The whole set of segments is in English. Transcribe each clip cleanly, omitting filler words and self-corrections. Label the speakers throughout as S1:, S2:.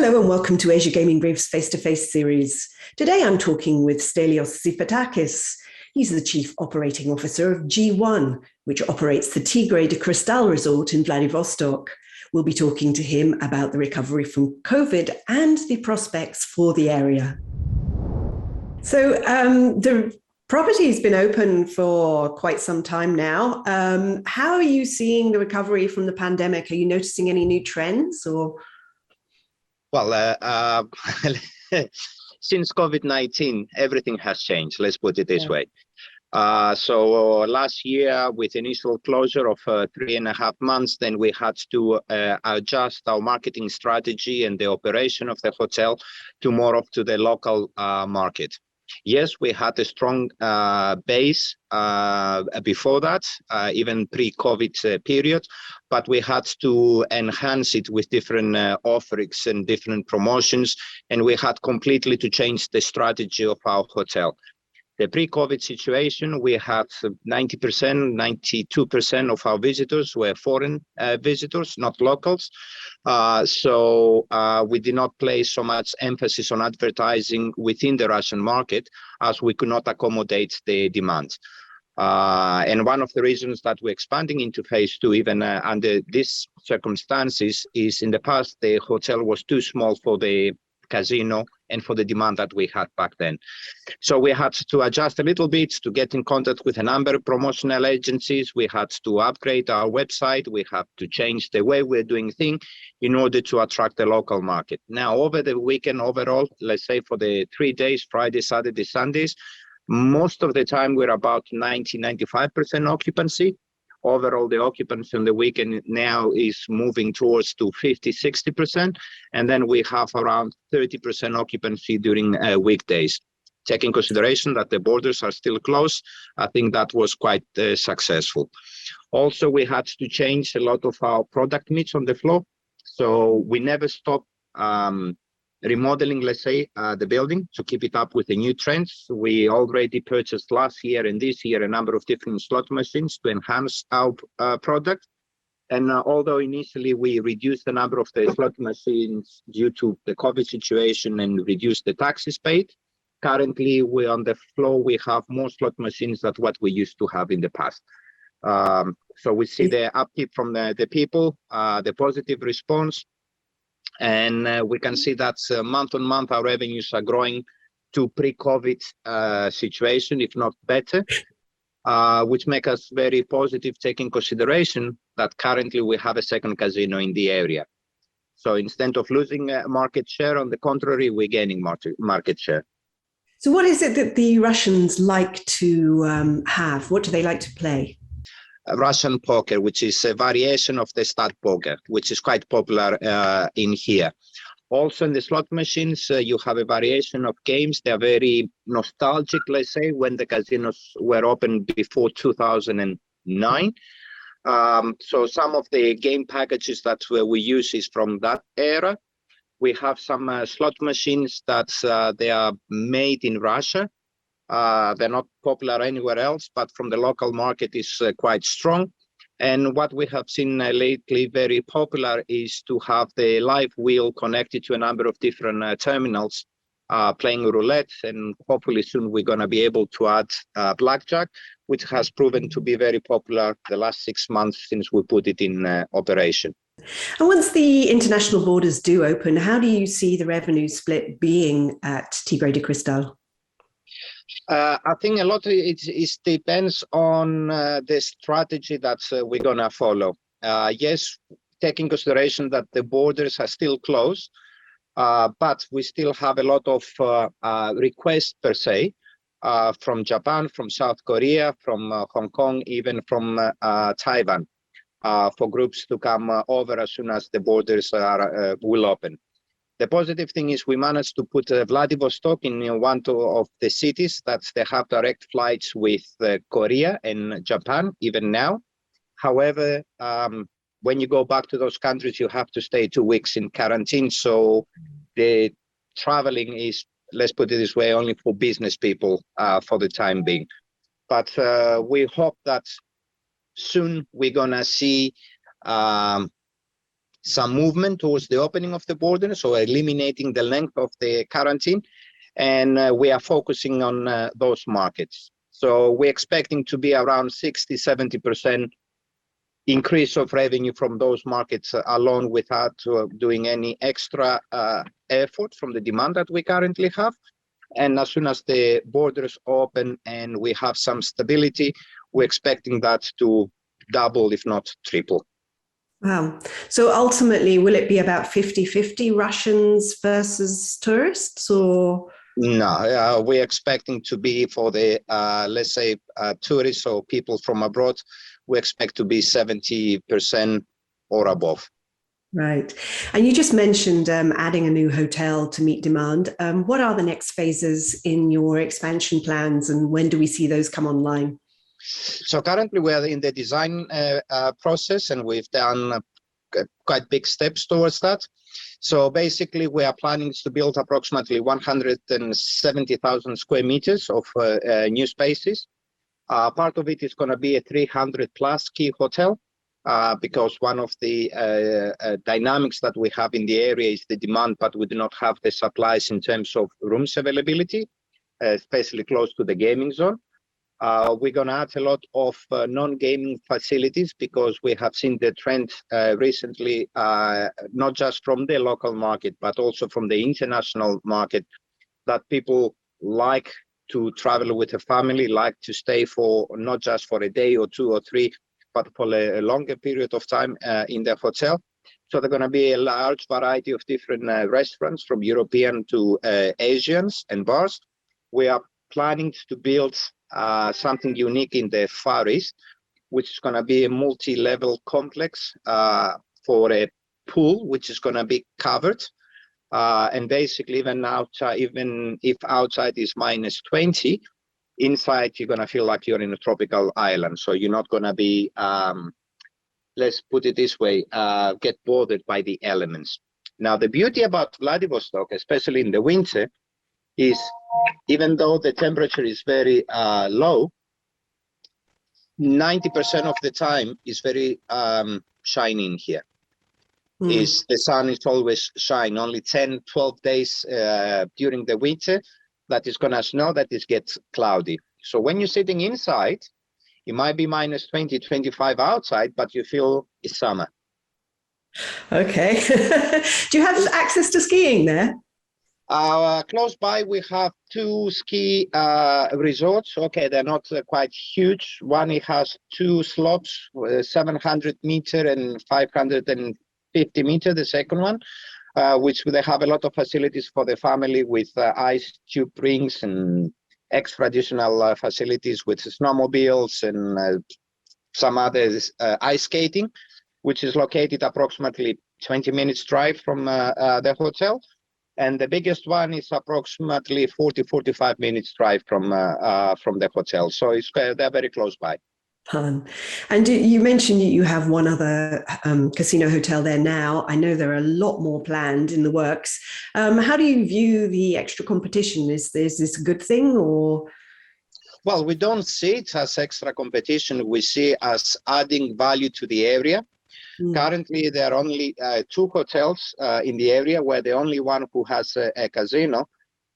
S1: Hello and welcome to Asia Gaming Brief's face-to-face series. Today I'm talking with Stelios Tsifetakis. He's the Chief Operating Officer of G1, which operates the Tigre de Cristal resort in Vladivostok. We'll be talking to him about the recovery from COVID and the prospects for the area. So the property's been open for quite some time now. How are you seeing the recovery from the pandemic? Are you noticing any new trends or?
S2: Well, since COVID-19, everything has changed. Let's put it this way. So last year, with initial closure of 3.5 months, then we had to adjust our marketing strategy and the operation of the hotel to more of to the local market. Yes, we had a strong base before that, even pre-COVID period, but we had to enhance it with different offerings and different promotions, and we had completely to change the strategy of our hotel. The pre-COVID situation, we had 90%, 92% of our visitors were foreign visitors, not locals. So we did not place so much emphasis on advertising within the Russian market as we could not accommodate the demand. And one of the reasons that we're expanding into phase two, even under these circumstances, is in the past, the hotel was too small for the casino and for the demand that we had back then. So we had to adjust a little bit to get in contact with a number of promotional agencies. We had to upgrade our website. We had to change the way we're doing things in order to attract the local market. Now, over the weekend overall, let's say for the 3 days, Friday, Saturday, Sundays, most of the time we're about 90-95% occupancy. Overall, the occupancy on the weekend now is moving towards to 50-60%, and then we have around 30% occupancy during weekdays. Taking consideration that the borders are still closed, I think that was quite successful. Also, we had to change a lot of our product mix on the floor, so we never stop remodeling, let's say, the building to keep it up with the new trends. We already purchased last year and this year a number of different slot machines to enhance our product. And although initially we reduced the number of the slot machines due to the COVID situation and reduced the taxes paid, currently we on the floor we have more slot machines than what we used to have in the past. So we see the upkeep from the people, the positive response. And we can see that month on month our revenues are growing to pre-COVID situation, if not better, which make us very positive, taking consideration that currently we have a second casino in the area. So instead of losing market share, on the contrary, we're gaining market share.
S1: So what is it that the Russians like to have? What do they like to play?
S2: Russian poker, which is a variation of the stud poker, which is quite popular in here. Also in the slot machines, you have a variation of games. They are very nostalgic, let's say, when the casinos were open before 2009. So some of the game packages that we use is from that era. We have some slot machines that they are made in Russia. They're not popular anywhere else, but from the local market is quite strong. And what we have seen lately very popular is to have the live wheel connected to a number of different terminals, playing roulette, and hopefully soon we're going to be able to add blackjack, which has proven to be very popular the last 6 months since we put it in operation.
S1: And once the international borders do open, how do you see the revenue split being at Tigre de Cristal?
S2: I think a lot of it depends on the strategy that we're going to follow. Yes, taking consideration that the borders are still closed, but we still have a lot of requests per se from Japan, from South Korea, from Hong Kong, even from Taiwan, for groups to come over as soon as the borders will open. The positive thing is we managed to put Vladivostok in one of the cities that they have direct flights with Korea and Japan, even now. However, when you go back to those countries, you have to stay 2 weeks in quarantine. So the traveling is, let's put it this way, only for business people for the time being. But we hope that soon we're going to see some movement towards the opening of the border, so eliminating the length of the quarantine. And we are focusing on those markets. So we're expecting to be around 60-70% increase of revenue from those markets alone without doing any extra effort from the demand that we currently have. And as soon as the borders open and we have some stability, we're expecting that to double, if not triple.
S1: Wow. So ultimately, will it be about 50-50 Russians versus tourists, or?
S2: No, we're expecting to be for the, let's say, tourists or people from abroad, we expect to be 70% or above.
S1: Right. And you just mentioned adding a new hotel to meet demand. What are the next phases in your expansion plans, and when do we see those come online?
S2: So currently we are in the design process, and we've done quite big steps towards that. So basically we are planning to build approximately 170,000 square meters of new spaces. Part of it is going to be a 300 plus key hotel, because one of the dynamics that we have in the area is the demand, but we do not have the supplies in terms of rooms availability, especially close to the gaming zone. We're going to add a lot of non-gaming facilities, because we have seen the trend recently, not just from the local market, but also from the international market, that people like to travel with a family, like to stay for not just for a day or two or three, but for a longer period of time in the hotel. So there's going to be a large variety of different restaurants, from European to Asians, and bars. We are planning to build something unique in the Far East, which is going to be a multi-level complex for a pool, which is going to be covered. And basically, even if outside is -20, inside you're going to feel like you're in a tropical island. So you're not going to be, let's put it this way, get bothered by the elements. Now, the beauty about Vladivostok, especially in the winter, is even though the temperature is very low, 90% of the time is very shiny in here. Is the sun is always shine. Only 10-12 days during the winter that is going to snow, that it gets cloudy. So when you're sitting inside, it might be -20, 25 outside, but you feel it's summer.
S1: Okay. Do you have access to skiing there?
S2: Close by, we have 2 ski resorts. Okay, they're not quite huge. One, it has 2 slopes, 700 meter and 550 meter, the second one, which they have a lot of facilities for the family, with ice tube rings and extra additional facilities with snowmobiles and some other ice skating, which is located approximately 20 minutes drive from the hotel. And the biggest one is approximately 40-45 minutes drive from the hotel. So they're very close by.
S1: Fun. And you mentioned you have one other casino hotel there now. I know there are a lot more planned in the works. How do you view the extra competition? Is this a good thing, or?
S2: Well, we don't see it as extra competition. We see it as adding value to the area. Currently, there are only 2 hotels in the area. We're the only one who has a casino.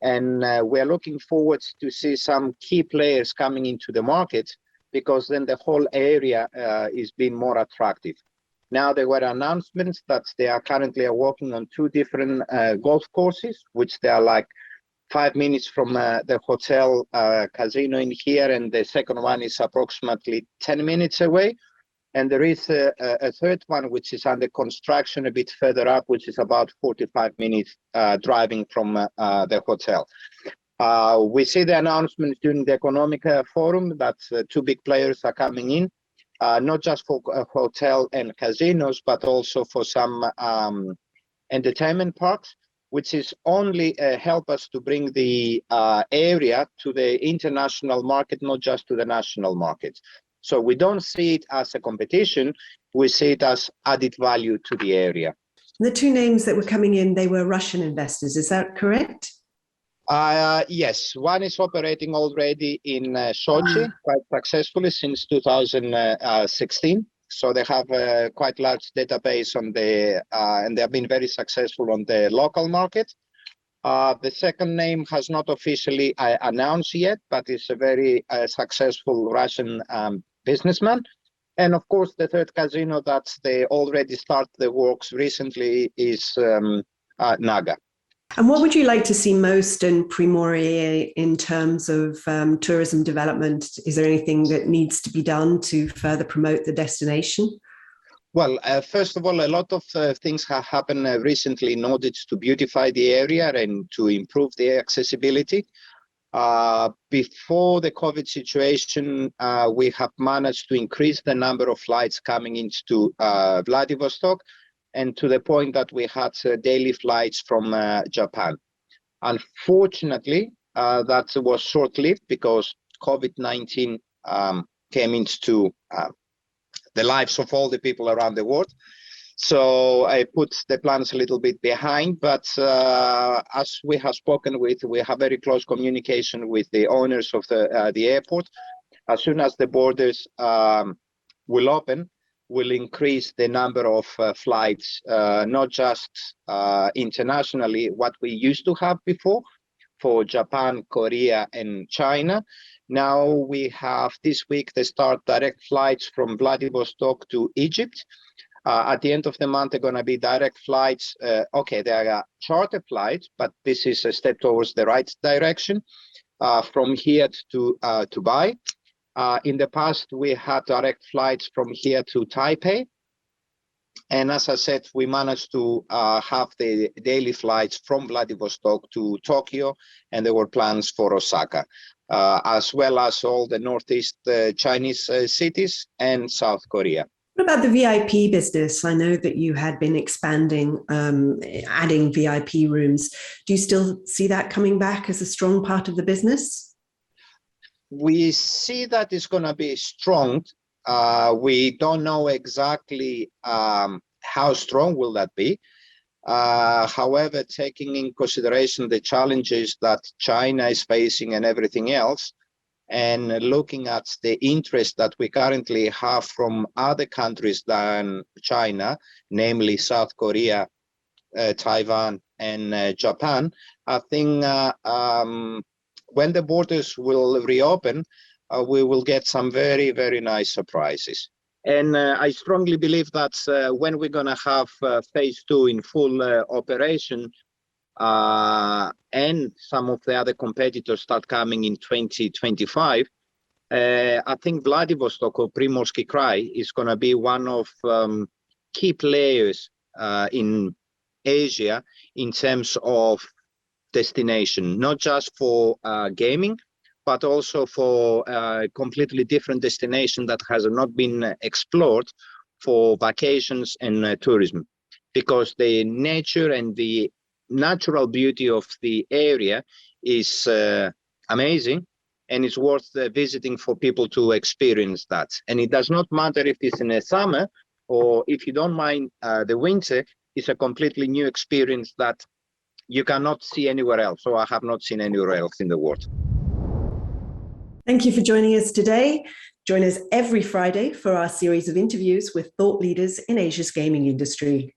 S2: And we're looking forward to see some key players coming into the market, because then the whole area is being more attractive. Now, there were announcements that they are currently working on 2 different golf courses, which they are like 5 minutes from the hotel casino in here. And the second one is approximately 10 minutes away. And there is a third one, which is under construction a bit further up, which is about 45 minutes driving from the hotel. We see the announcements during the economic forum that 2 big players are coming in, not just for hotel and casinos, but also for some entertainment parks, which is only help us to bring the area to the international market, not just to the national market. So we don't see it as a competition. We see it as added value to the area.
S1: The 2 names that were coming in, they were Russian investors. Is that correct?
S2: Yes, one is operating already in Sochi quite successfully since 2016. So they have a quite large database on and they have been very successful on the local market. The second name has not officially announced yet, but it's a very successful Russian businessman. And of course, the third casino that they already started the works recently is Naga.
S1: And what would you like to see most in Primorye in terms of tourism development? Is there anything that needs to be done to further promote the destination?
S2: Well, first of all, a lot of things have happened recently in order to beautify the area and to improve the accessibility. Before the COVID situation, we have managed to increase the number of flights coming into Vladivostok, and to the point that we had daily flights from Japan. Unfortunately, that was short-lived because COVID-19 came into the lives of all the people around the world. So I put the plans a little bit behind, but as we have spoken with, we have very close communication with the owners of the airport. As soon as the borders will open, we'll increase the number of flights, not just internationally, what we used to have before for Japan, Korea, and China. Now we have this week, they start direct flights from Vladivostok to Egypt. At the end of the month, they're going to be direct flights. Okay, there are charter flights, but this is a step towards the right direction from here to Dubai. In the past, we had direct flights from here to Taipei. And as I said, we managed to have the daily flights from Vladivostok to Tokyo, and there were plans for Osaka, as well as all the Northeast Chinese cities and South Korea.
S1: What about the VIP business? I know that you had been expanding, adding VIP rooms. Do you still see that coming back as a strong part of the business?
S2: We see that it's going to be strong. We don't know exactly how strong will that be. However, taking in consideration the challenges that China is facing and everything else, and looking at the interest that we currently have from other countries than China, namely South Korea, Taiwan, and Japan, I think when the borders will reopen, we will get some very, very nice surprises. And I strongly believe that when we're going to have phase 2 in full operation, and some of the other competitors start coming in 2025, I think Vladivostok or Primorsky Krai is going to be one of key players in Asia in terms of destination, not just for gaming, but also for a completely different destination that has not been explored for vacations and tourism, because the nature and the natural beauty of the area is amazing, and it's worth visiting for people to experience that. And it does not matter if it's in the summer or if you don't mind the winter, it's a completely new experience that you cannot see anywhere else. So I have not seen anywhere else in the world.
S1: Thank you for joining us today. Join us every Friday for our series of interviews with thought leaders in Asia's gaming industry.